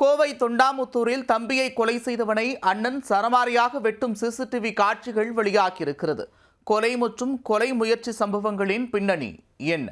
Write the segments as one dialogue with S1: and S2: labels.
S1: கோவை தொண்டாமுத்தூரில் தம்பியை கொலை செய்தவனை அண்ணன் சரமாரியாக வெட்டும் சிசிடிவி காட்சிகள் வெளியாகியிருக்கிறது. கொலை மற்றும் கொலை முயற்சி சம்பவங்களின் பின்னணி என்ன?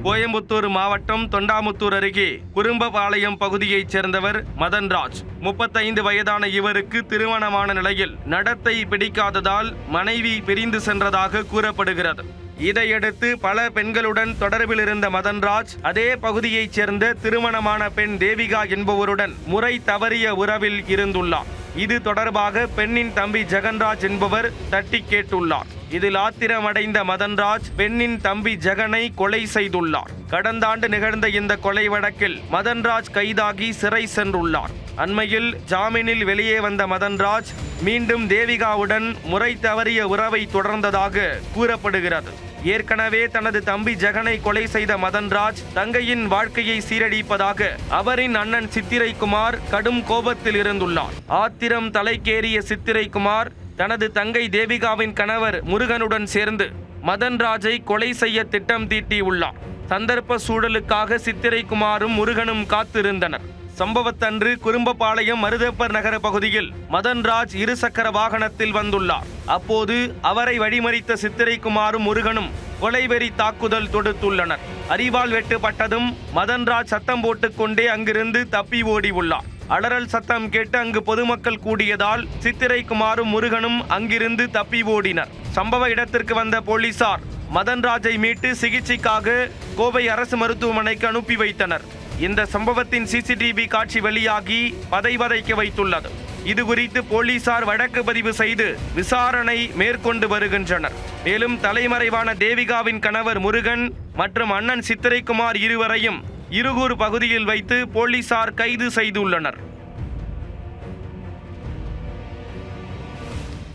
S2: கோயம்புத்தூர் மாவட்டம் தொண்டாமுத்தூர் அருகே குறும்பபாளையம் பகுதியைச் சேர்ந்தவர் மதன்ராஜ். 35 வயதான இவருக்கு திருமணமான நிலையில் நடத்தை பிடிக்காததால் மனைவி பிரிந்து சென்றதாக கூறப்படுகிறது. இதையடுத்து பல பெண்களுடன் தொடர்பில் இருந்த மதன்ராஜ் அதே பகுதியைச் சேர்ந்த திருமணமான பெண் தேவிகா என்பவருடன் முறை தவறிய உறவில் இருந்துள்ளார். இது தொடர்பாக பெண்ணின் தம்பி ஜெகன்ராஜ் என்பவர் தட்டி கேட்டுள்ளார். இதில் ஆத்திரமடைந்த மதன்ராஜ் பெண்ணின் தம்பி ஜெகனை கொலை செய்துள்ளார். கடந்த ஆண்டு நிகழ்ந்த இந்த கொலை வழக்கில் மதன்ராஜ் கைதாகி சிறை சென்றுள்ளார். அண்மையில் ஜாமீனில் வெளியே வந்த மதன்ராஜ் மீண்டும் தேவிகாவுடன் முறை தவறிய உறவை தொடர்ந்ததாக கூறப்படுகிறது. ஏற்கனவே தனது தம்பி ஜெகனை கொலை செய்த மதன்ராஜ் தங்கையின் வாழ்க்கையை சீரழிப்பதாக அவரின் அண்ணன் சித்திரைக்குமார் கடும் கோபத்தில் இருந்துள்ளார். ஆத்திரம் தலைக்கேறிய சித்திரைக்குமார் தனது தங்கை தேவிகாவின் கணவர் முருகனுடன் சேர்ந்து மதன்ராஜை கொலை செய்ய திட்டம் தீட்டியுள்ளார். சந்தர்ப்ப சூழலுக்காக சித்திரைக்குமாரும் முருகனும் காத்திருந்தனர். சம்பவத்தன்று குறும்பபாளையம் மருதப்பர் நகர பகுதியில் மதன்ராஜ் இருசக்கர வாகனத்தில் வந்துள்ளார். அப்போது அவரை வழிமறித்த சித்திரைக்குமாரும் முருகனும் கொலைவெறி தாக்குதல் தொடுத்துள்ளனர். அரிவாள் வெட்டுப்பட்டதும் மதன்ராஜ் சத்தம் போட்டுக்கொண்டே அங்கிருந்து தப்பி ஓடி உள்ளார். அலறல் சத்தம் கேட்டு அங்கு பொதுமக்கள் கூடியதால் சித்திரைக்குமாரும் முருகனும் அங்கிருந்து தப்பி ஓடினர். சம்பவ இடத்திற்கு வந்த போலீசார் மதன்ராஜை மீட்டு சிகிச்சைக்காக கோவை அரசு மருத்துவமனைக்கு அனுப்பி வைத்தனர். இந்த சம்பவத்தின் சிசிடிவி காட்சி வெளியாகி பதைவதைக்க வைத்துள்ளது. இதுகுறித்து போலீசார் வழக்கு பதிவு செய்து விசாரணை மேற்கொண்டு வருகின்றனர். மேலும் தலைமறைவான தேவிகாவின் கணவர் முருகன் மற்றும் அண்ணன் சித்திரைக்குமார் இருவரையும் இருகூர் பகுதியில் வைத்து போலீசார் கைது செய்துள்ளனர்.